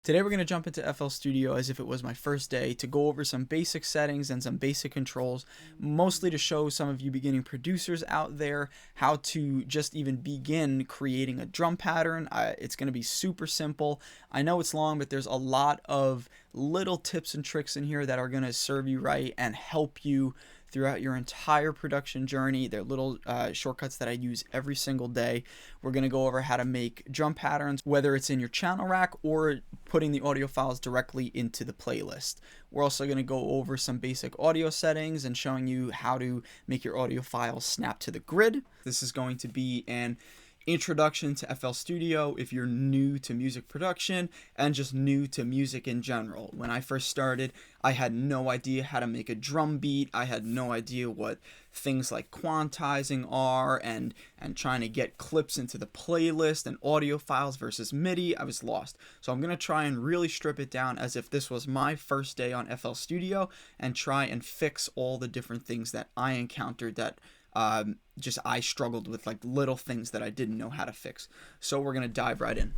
Today we're going to jump into FL Studio as if it was my first day to go over some basic settings and some basic controls, mostly to show some of you beginning producers out there how to just even begin creating a drum pattern. It's going to be super simple. I know it's long, but there's a lot of little tips and tricks in here that are going to serve you right and help you throughout your entire production journey. They're little shortcuts that I use every single day. We're going to go over how to make drum patterns, whether it's in your channel rack or putting the audio files directly into the playlist. We're also going to go over some basic audio settings and showing you how to make your audio files snap to the grid. This is going to be an introduction to FL Studio if you're new to music production and just new to music in general. When I first started, I had no idea how to make a drum beat. I had no idea what things like quantizing are and trying to get clips into the playlist and audio files versus MIDI. I was lost. So I'm going to try and really strip it down as if this was my first day on FL Studio and try and fix all the different things that I encountered that just I struggled with, like little things that I didn't know how to fix. So we're going to dive right in.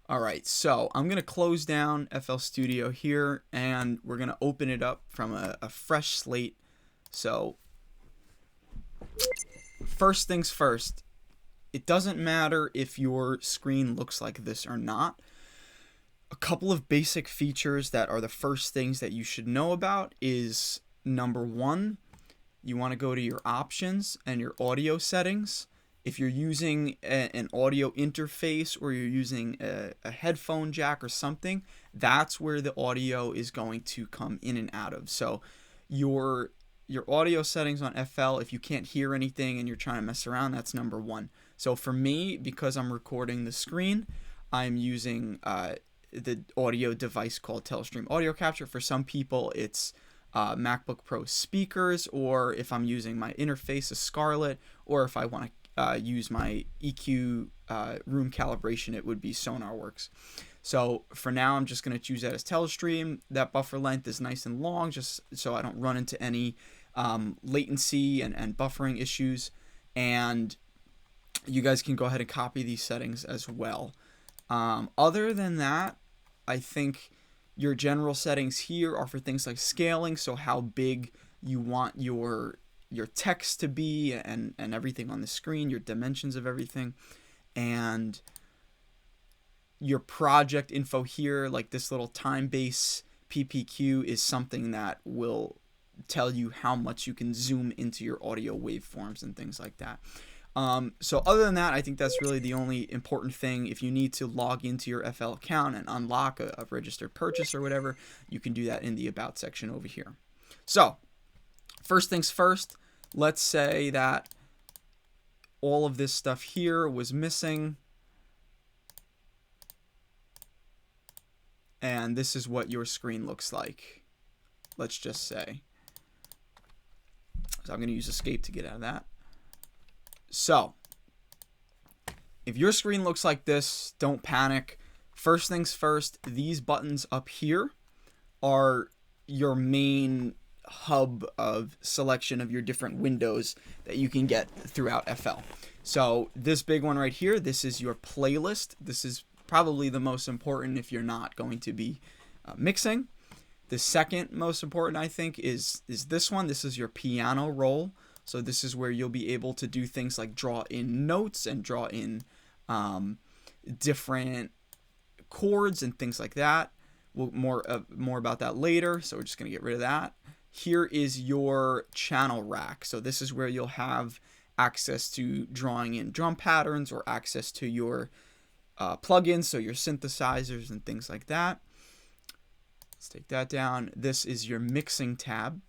Alright, so I'm going to close down FL Studio here and we're going to open it up from a fresh slate. So first things first, it doesn't matter if your screen looks like this or not. A couple of basic features that are the first things that you should know about is number one, you want to go to your options and your audio settings. If you're using an audio interface or you're using a headphone jack or something, that's where the audio is going to come in and out of. So your audio settings on FL, if you can't hear anything and you're trying to mess around, that's number one. So for me, because I'm recording the screen, I'm using the audio device called Telestream Audio Capture. For some people, it's MacBook Pro speakers, or if I'm using my interface, a Scarlett, or if I want to use my EQ room calibration, it would be SonarWorks. So for now, I'm just going to choose that as Telestream. That buffer length is nice and long, just so I don't run into any latency and buffering issues. And you guys can go ahead and copy these settings as well. Other than that, I think your general settings here are for things like scaling, so how big you want your text to be and everything on the screen, your dimensions of everything, and your project info here, like this little time base PPQ is something that will tell you how much you can zoom into your audio waveforms and things like that. So other than that, I think that's really the only important thing. If you need to log into your FL account and unlock a registered purchase or whatever, you can do that in the About section over here. So first things first, let's say that all of this stuff here was missing. And this is what your screen looks like. Let's just say. So I'm going to use escape to get out of that. So, if your screen looks like this, don't panic. First things first, these buttons up here are your main hub of selection of your different windows that you can get throughout FL. So, this big one right here, this is your playlist. This is probably the most important if you're not going to be mixing. The second most important, I think, is this one. This is your piano roll. So this is where you'll be able to do things like draw in notes and draw in different chords and things like that. We'll more about that later. So we're just going to get rid of that. Here is your channel rack. So this is where you'll have access to drawing in drum patterns or access to your plugins, so your synthesizers and things like that. Let's take that down. This is your mixing tab.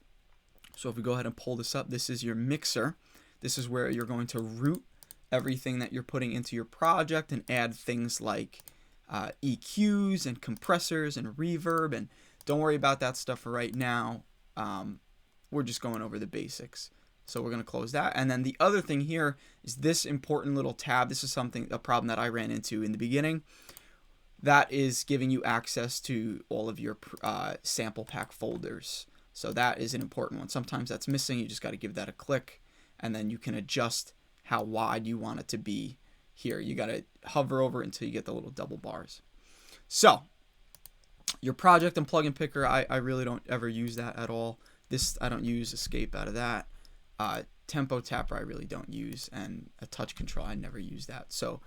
So if we go ahead and pull this up, this is your mixer. This is where you're going to route everything that you're putting into your project and add things like EQs and compressors and reverb. And don't worry about that stuff for right now. We're just going over the basics. So we're going to close that. And then the other thing here is this important little tab. This is a problem that I ran into in the beginning. That is giving you access to all of your sample pack folders. So that is an important one. Sometimes that's missing. You just got to give that a click, and then you can adjust how wide you want it to be here. You got to hover over it until you get the little double bars. So your project and plugin picker, I really don't ever use that at all. This, I don't use escape out of that. Tempo tapper I really don't use, and a touch control, I never use that. So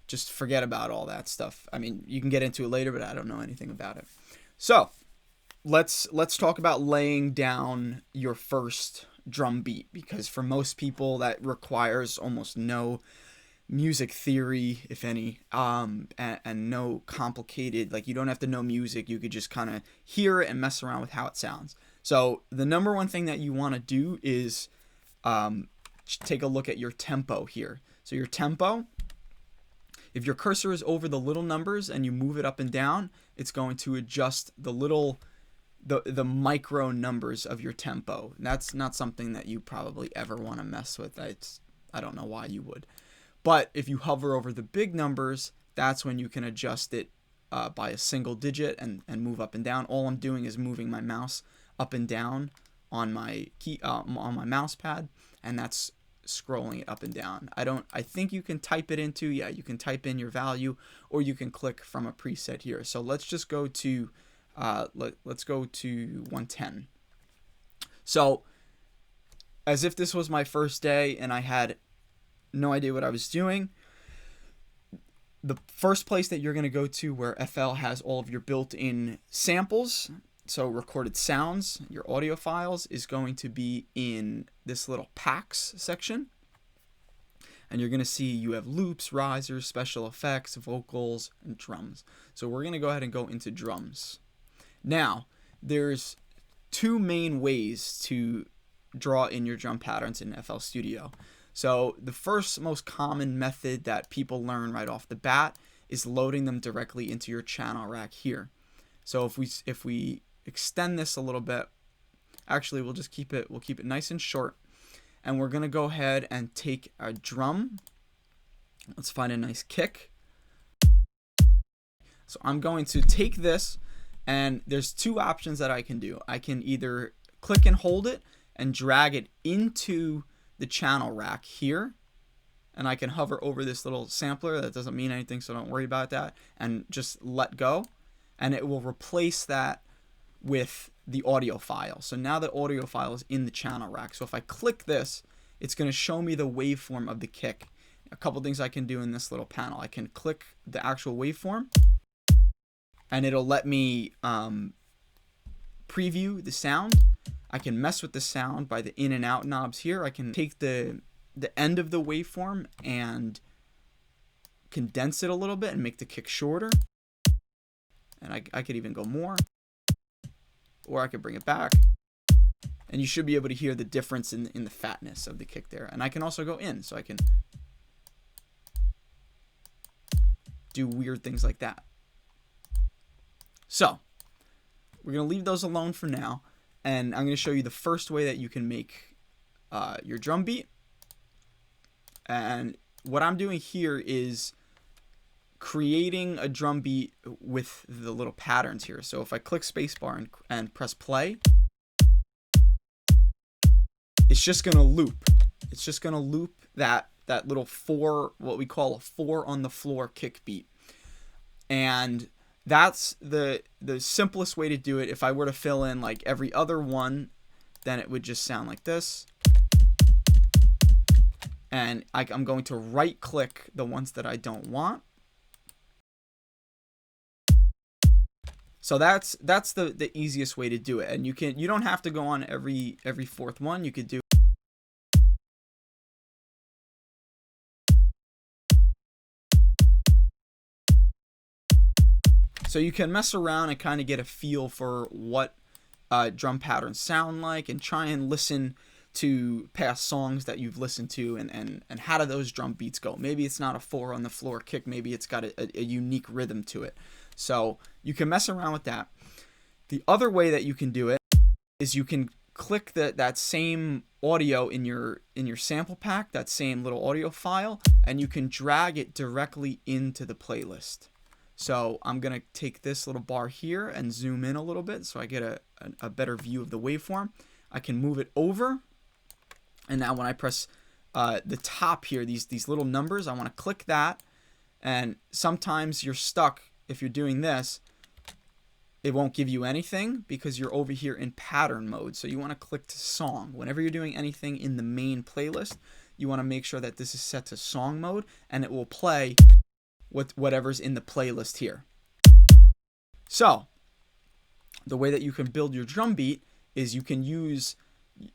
just forget about all that stuff. I mean, you can get into it later, but I don't know anything about it. So let's talk about laying down your first drum beat, because for most people that requires almost no music theory, if any, and no complicated, like, you don't have to know music. You could just kind of hear it and mess around with how it sounds. So the number one thing that you want to do is take a look at your tempo here. So your tempo, if your cursor is over the little numbers and you move it up and down, it's going to adjust the little, the micro numbers of your tempo. And that's not something that you probably ever want to mess with. I don't know why you would. But if you hover over the big numbers, that's when you can adjust it by a single digit and move up and down. All I'm doing is moving my mouse up and down on my key, on my mouse pad, and that's scrolling it up and down. I think you can type it into, yeah, you can type in your value, or you can click from a preset here. So let's just go to let's go to 110. So as if this was my first day and I had no idea what I was doing, the first place that you're going to go to where FL has all of your built-in samples, so recorded sounds, your audio files, is going to be in this little packs section. And you're going to see you have loops, risers, special effects, vocals, and drums. So we're going to go ahead and go into drums. Now, there's two main ways to draw in your drum patterns in FL Studio. So the first most common method that people learn right off the bat is loading them directly into your channel rack here. So if we extend this a little bit, actually we'll keep it nice and short, and we're gonna go ahead and take a drum. Let's find a nice kick. So I'm going to take this, and there's two options that I can do. I can either click and hold it and drag it into the channel rack here, and I can hover over this little sampler. That doesn't mean anything, so don't worry about that, and just let go, and it will replace that with the audio file. So now the audio file is in the channel rack. So if I click this, it's going to show me the waveform of the kick. A couple things I can do in this little panel. I can click the actual waveform, and it'll let me preview the sound. I can mess with the sound by the in and out knobs here. I can take the end of the waveform and condense it a little bit and make the kick shorter. And I could even go more, or I could bring it back. And you should be able to hear the difference in the fatness of the kick there. And I can also go in, so I can do weird things like that. So we're going to leave those alone for now. And I'm going to show you the first way that you can make your drum beat. And what I'm doing here is creating a drum beat with the little patterns here. So if I click spacebar and press play, it's just going to loop. It's just going to loop that little four, what we call a 4 on the floor kick beat. And that's the simplest way to do it. If I were to fill in like every other one, then it would just sound like this. And I'm going to right click the ones that I don't want. So that's the easiest way to do it. And you don't have to go on every fourth one. You could do So you can mess around and kind of get a feel for what drum patterns sound like, and try and listen to past songs that you've listened to, and how do those drum beats go. Maybe it's not a 4 on the floor kick, maybe it's got a unique rhythm to it. So you can mess around with that. The other way that you can do it is you can click that same audio in your sample pack, that same little audio file, and you can drag it directly into the playlist. So I'm going to take this little bar here and zoom in a little bit so I get a better view of the waveform. I can move it over, and now when I press the top here, these little numbers, I want to click that, And sometimes you're stuck if you're doing this. It won't give you anything because you're over here in pattern mode. So you want to click to song. Whenever you're doing anything in the main playlist, you want to make sure that this is set to song mode, and it will play whatever's in the playlist here. So the way that you can build your drum beat is you can use,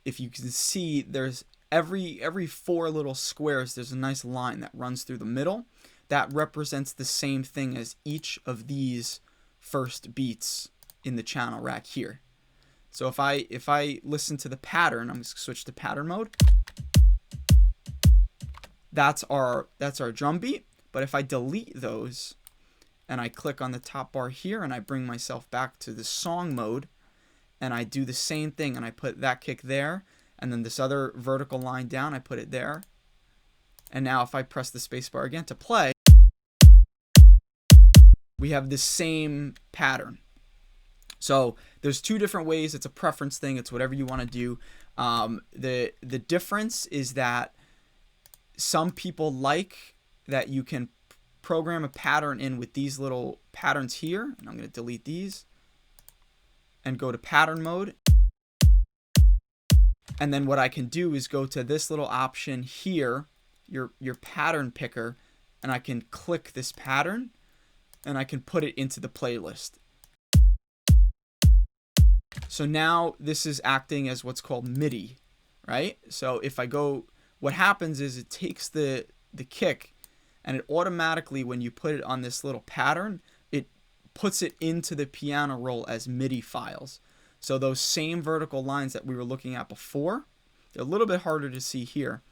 if you can see, there's every 4 little squares, there's a nice line that runs through the middle. That represents the same thing as each of these first beats in the channel rack here. So if I listen to the pattern, I'm going to switch to pattern mode. That's our drum beat. But if I delete those and I click on the top bar here and I bring myself back to the song mode and I do the same thing and I put that kick there and then this other vertical line down, I put it there. And now if I press the space bar again to play, we have the same pattern. So there's 2 different ways. It's a preference thing. It's whatever you want to do. The difference is that some people like that you can program a pattern in with these little patterns here. And I'm going to delete these and go to pattern mode. And then what I can do is go to this little option here, your pattern picker, and I can click this pattern and I can put it into the playlist. So now this is acting as what's called MIDI, right? So if I go, what happens is it takes the kick and it automatically, when you put it on this little pattern, it puts it into the piano roll as MIDI files. So those same vertical lines that we were looking at before, they're a little bit harder to see here,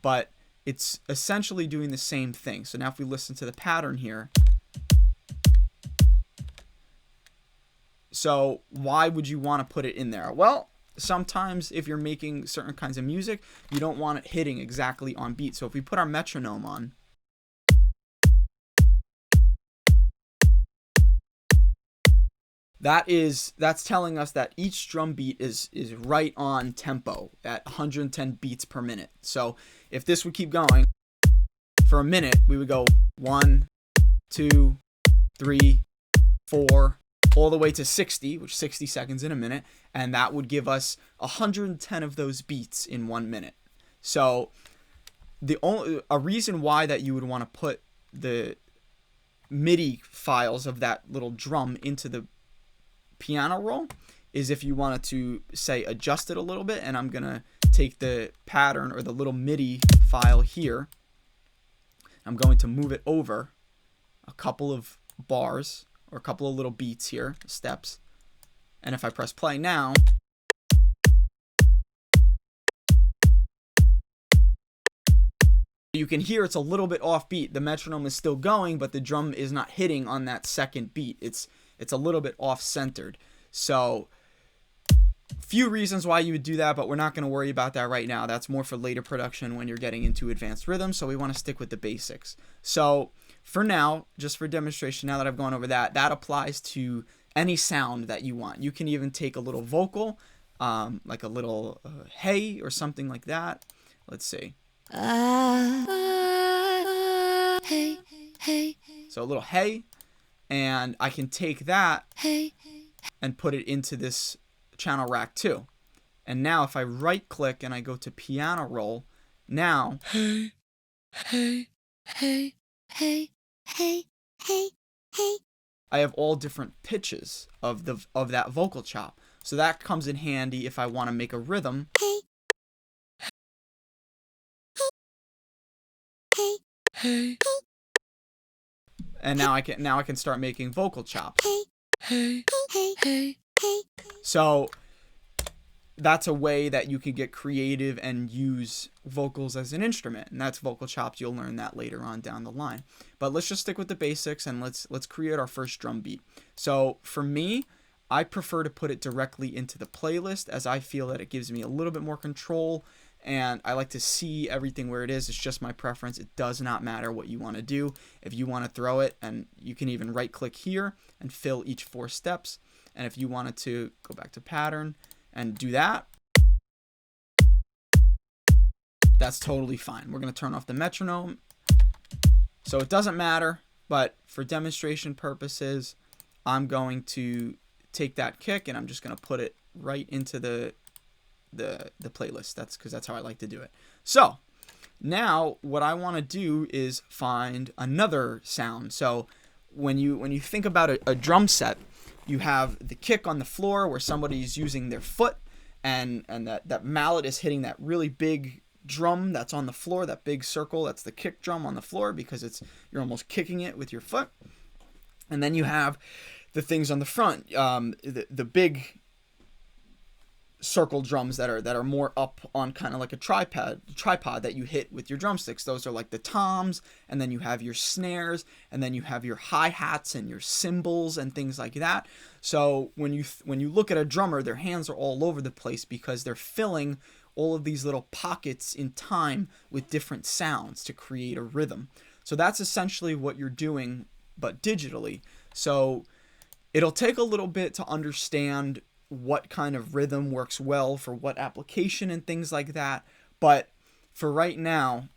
but it's essentially doing the same thing. So now if we listen to the pattern here, so why would you want to put it in there? Well, sometimes if you're making certain kinds of music, you don't want it hitting exactly on beat. So if we put our metronome on, that's telling us that each drum beat is right on tempo at 110 beats per minute. So if this would keep going for a minute, we would go 1, 2, 3, 4, all the way to 60, which 60 seconds in a minute, and that would give us 110 of those beats in 1 minute. So a reason why that you would want to put the MIDI files of that little drum into the piano roll is if you wanted to, say, adjust it a little bit, and I'm gonna take the pattern or the little MIDI file here, I'm going to move it over a couple of bars or a couple of little beats here, steps, and if I press play now, you can hear it's a little bit off beat. The metronome is still going, but the drum is not hitting on that second beat. It's a little bit off-centered. So few reasons why you would do that, but we're not going to worry about that right now. That's more for later production when you're getting into advanced rhythms, so we want to stick with the basics. So for now, just for demonstration, now that I've gone over that, that applies to any sound that you want. You can even take a little vocal, like a little hey or something like that. Let's see. Hey, hey. So a little hey, and I can take that and put it into this channel rack too. And now if I right click and I go to piano roll, now Hey, hey, hey, hey, hey, hey, hey. I have all different pitches of that vocal chop. So that comes in handy if I want to make a rhythm. Hey. And now I can start making vocal chops. Hey. So that's a way that you can get creative and use vocals as an instrument, and that's vocal chops. You'll learn that later on down the line. But let's just stick with the basics and let's create our first drum beat. So for me, I prefer to put it directly into the playlist as I feel that it gives me a little bit more control, and I like to see everything where it is. It's just my preference. It does not matter what you want to do. If you want to throw it, and you can even right click here and fill each 4 steps. And if you wanted to go back to pattern and do that, that's totally fine. We're going to turn off the metronome So it doesn't matter, but for demonstration purposes, I'm going to take that kick and I'm just going to put it right into the playlist. That's because that's how I like to do it. So now what I want to do is find another sound. So when you think about a drum set, you have the kick on the floor where somebody's using their foot, and that mallet is hitting that really big drum that's on the floor, that big circle. That's the kick drum on the floor because you're almost kicking it with your foot. And then you have the things on the front, the big circle drums that are more up on kind of like a tripod that you hit with your drumsticks. Those are like the toms, and then you have your snares, and then you have your hi-hats and your cymbals and things like that. So when you look at a drummer, their hands are all over the place because they're filling all of these little pockets in time with different sounds to create a rhythm. So that's essentially what you're doing, but digitally. So it'll take a little bit to understand what kind of rhythm works well for what application and things like that. But for right now,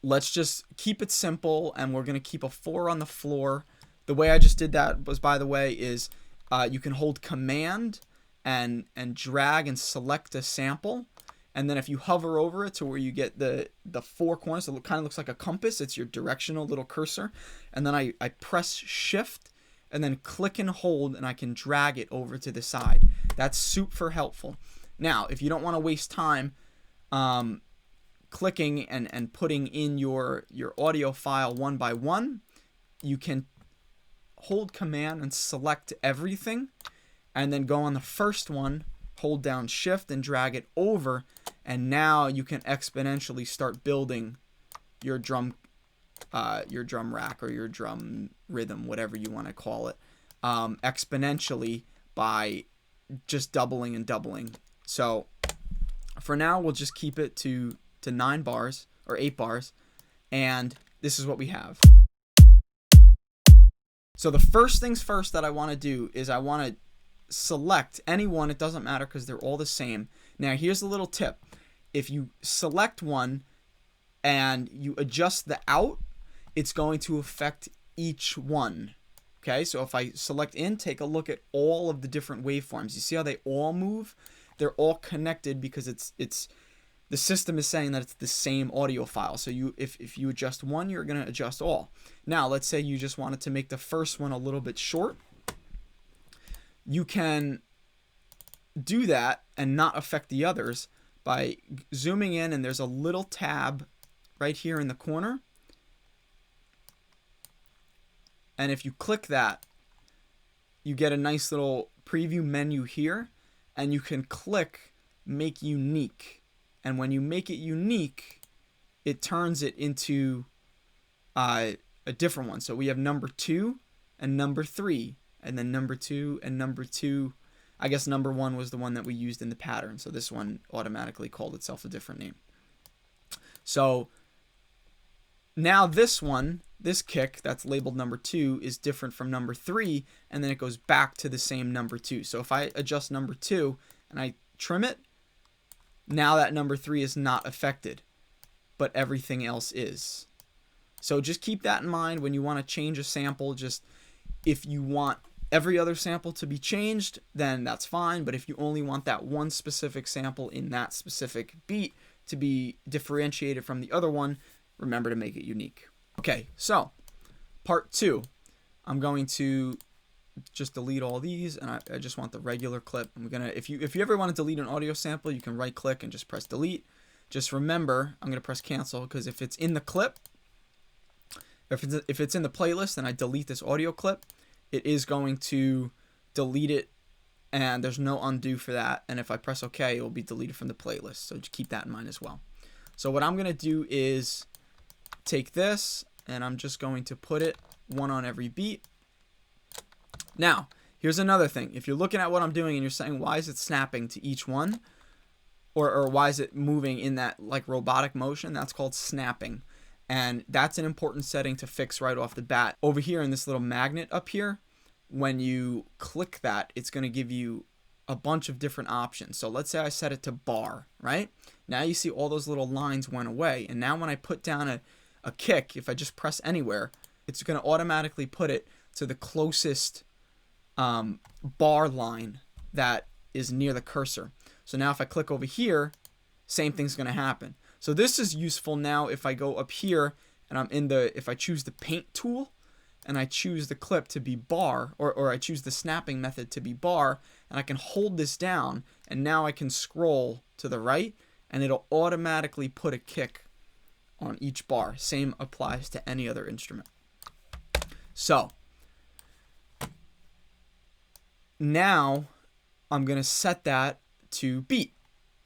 let's just keep it simple, and we're going to keep a 4 on the floor. The way I just did that was, by the way, is you can hold Command and drag and select a sample. And then if you hover over it to where you get the 4 corners, it kind of looks like a compass. It's your directional little cursor. And then I press Shift and then click and hold, and I can drag it over to the side. That's super helpful. Now, if you don't want to waste time clicking and putting in your audio file one by one, you can hold Command and select everything, and then go on the first one, hold down Shift and drag it over, and now you can exponentially start building your drum rack or your drum rhythm, whatever you want to call it, exponentially by just doubling and doubling. So for now, we'll just keep it to 9 bars or 8 bars, and this is what we have. So the first things first that I want to do is I want to select any one. It doesn't matter because they're all the same. Now here's a little tip. If you select one and you adjust the out, it's going to affect each one. Okay, so if I select in, take a look at all of the different waveforms. You see how they all move? They're all connected because it's the system is saying that it's the same audio file. So if you adjust one, you're going to adjust all. Now, let's say you just wanted to make the first one a little bit short. You can do that and not affect the others by zooming in, and there's a little tab right here in the corner. And if you click that, you get a nice little preview menu here, and you can click Make Unique. And when you make it unique, it turns it into a different one. So we have number 2 and number 3, and then number 2 and number 2. I guess number 1 was the one that we used in the pattern, so this one automatically called itself a different name. So now this one, this kick that's labeled number 2, is different from number 3, and then it goes back to the same number 2. So if I adjust number 2 and I trim it, now that number 3 is not affected, but everything else is. So just keep that in mind when you want to change a sample. Just if you want every other sample to be changed, then that's fine. But if you only want that one specific sample in that specific beat to be differentiated from the other one, remember to make it unique. Okay, so part 2. I'm going to just delete all these, and I just want the regular clip. I'm gonna, if you ever want to delete an audio sample, you can right click and just press delete. Just remember, I'm gonna press cancel, because if it's in the clip, if it's in the playlist and I delete this audio clip, it is going to delete it, and there's no undo for that. And if I press OK, it will be deleted from the playlist. So just keep that in mind as well. So what I'm gonna do is take this, and I'm just going to put it one on every beat. Now, here's another thing. If you're looking at what I'm doing and you're saying, why is it snapping to each one? Or why is it moving in that like robotic motion? That's called snapping. And that's an important setting to fix right off the bat. Over here in this little magnet up here, when you click that, it's going to give you a bunch of different options. So let's say I set it to bar, right? Now you see all those little lines went away. And now when I put down a kick, if I just press anywhere, it's going to automatically put it to the closest bar line that is near the cursor. So now if I click over here, same thing's going to happen. So this is useful now if I go up here and I'm in the, if I choose the paint tool and I choose the clip to be bar, or I choose the snapping method to be bar, and I can hold this down, and now I can scroll to the right and it'll automatically put a kick on each bar. Same applies to any other instrument. So now I'm going to set that to beat.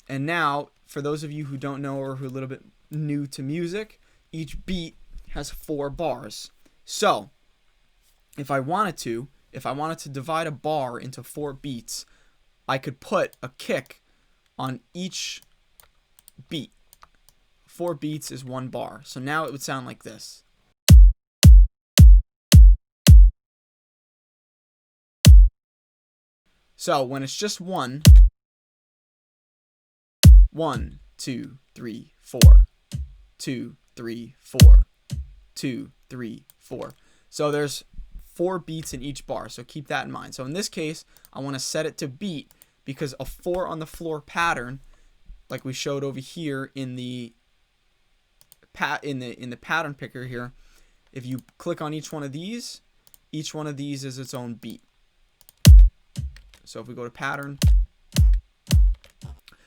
And now, for those of you who don't know or who are a little bit new to music, each beat has 4 bars. So if I wanted to divide a bar into 4 beats, I could put a kick on each beat. 4 beats is 1 bar. So now it would sound like this. So when it's just 1, 1, 2, 3, 4, 2, 3, 4, 2, 3, 4. So there's 4 beats in each bar, so keep that in mind. So in this case, I want to set it to beat because a 4 on the floor pattern, like we showed over here in the pattern picker here, if you click on each one of these is its own beat. So if we go to pattern,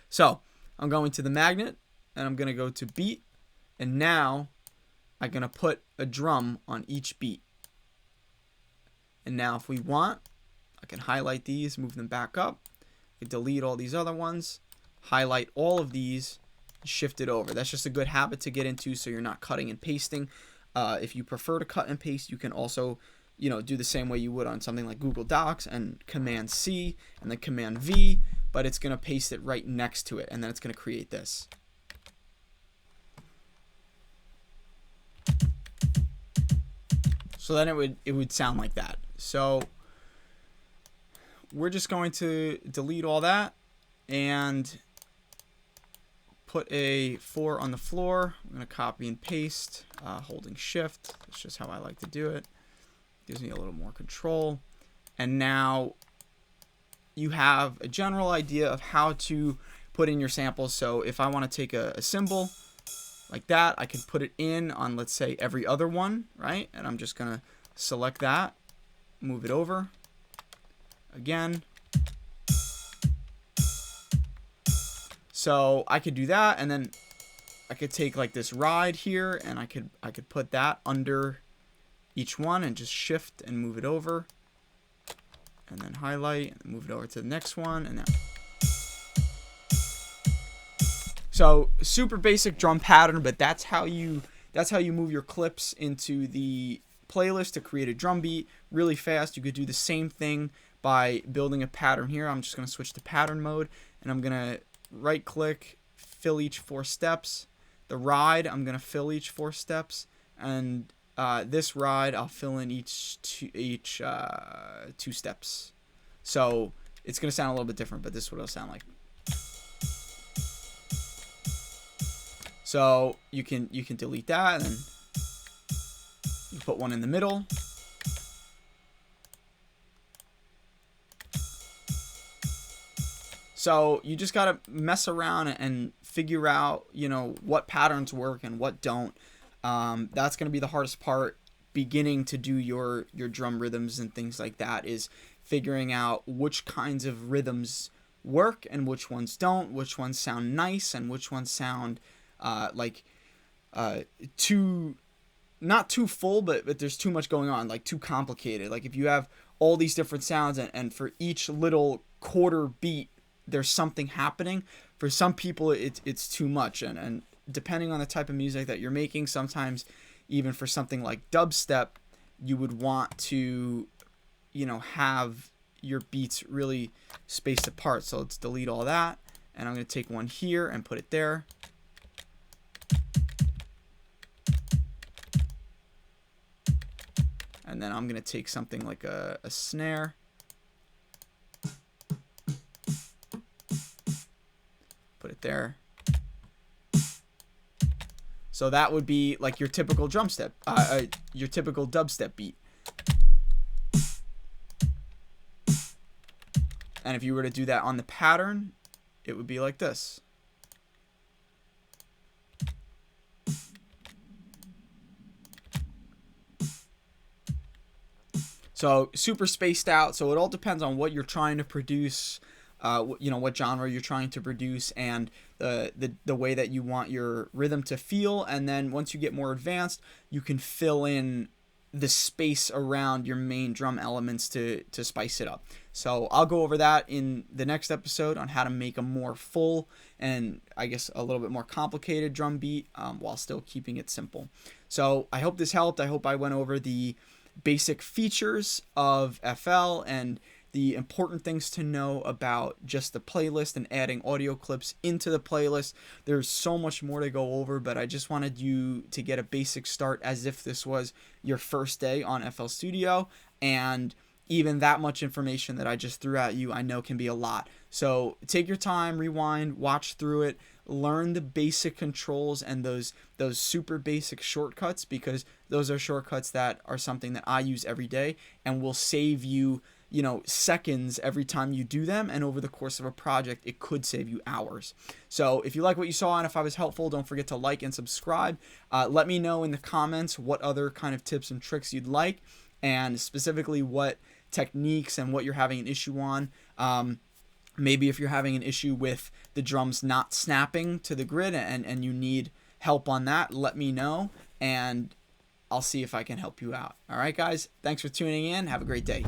so I'm going to the magnet and I'm going to go to beat, and now I'm going to put a drum on each beat. And now if we want, I can highlight these, move them back up, I can delete all these other ones, highlight all of these, and shift it over. That's just a good habit to get into so you're not cutting and pasting. If you prefer to cut and paste, you can also do the same way you would on something like Google Docs and Command C and then Command V, but it's going to paste it right next to it, and then it's going to create this. So then it would sound like that. So we're just going to delete all that and put a 4 on the floor. I'm going to copy and paste, holding shift. That's just how I like to do it. Gives me a little more control. And now you have a general idea of how to put in your samples. So if I want to take a cymbal like that, I can put it in on, let's say, every other one, right? And I'm just going to select that, move it over again. So I could do that, and then I could take like this ride here, and I could put that under each one and just shift and move it over, and then highlight and move it over to the next one, and now. So super basic drum pattern, but that's how you move your clips into the playlist to create a drum beat really fast. You could do the same thing by building a pattern here. I'm just going to switch to pattern mode, and I'm going to right click, fill each 4 steps. The ride, I'm going to fill each 4 steps, and this ride I'll fill in each 2 steps. So it's going to sound a little bit different, but this is what it'll sound like. So you can delete that, and then you put one in the middle. So you just gotta mess around and figure out, what patterns work and what don't. That's gonna be the hardest part. Beginning to do your drum rhythms and things like that is figuring out which kinds of rhythms work and which ones don't, which ones sound nice and which ones sound not too full, but there's too much going on, like too complicated. Like if you have all these different sounds and for each little quarter beat there's something happening, for some people it's too much, and depending on the type of music that you're making, sometimes even for something like dubstep, you would want to have your beats really spaced apart. So let's delete all that, and I'm going to take one here and put it there. And then I'm going to take something like a snare. Put it there. So that would be like your typical drum step, your typical dubstep beat. And if you were to do that on the pattern, it would be like this. So super spaced out. So it all depends on what you're trying to produce, what genre you're trying to produce, and the way that you want your rhythm to feel. And then once you get more advanced, you can fill in the space around your main drum elements to spice it up. So I'll go over that in the next episode on how to make a more full and I guess a little bit more complicated drum beat while still keeping it simple. So I hope this helped. I hope I went over the basic features of FL and the important things to know about just the playlist and adding audio clips into the playlist. There's so much more to go over, but I just wanted you to get a basic start as if this was your first day on FL Studio, and even that much information that I just threw at you I know can be a lot. So take your time, rewind, watch through it, learn the basic controls and those super basic shortcuts, because those are shortcuts that are something that I use every day and will save you seconds every time you do them, and over the course of a project it could save you hours. So if you like what you saw and if I was helpful, don't forget to like and subscribe. Let me know in the comments what other kind of tips and tricks you'd like, and specifically what techniques and what you're having an issue on. Maybe if you're having an issue with the drums not snapping to the grid and you need help on that, let me know and I'll see if I can help you out. All right, guys, thanks for tuning in. Have a great day.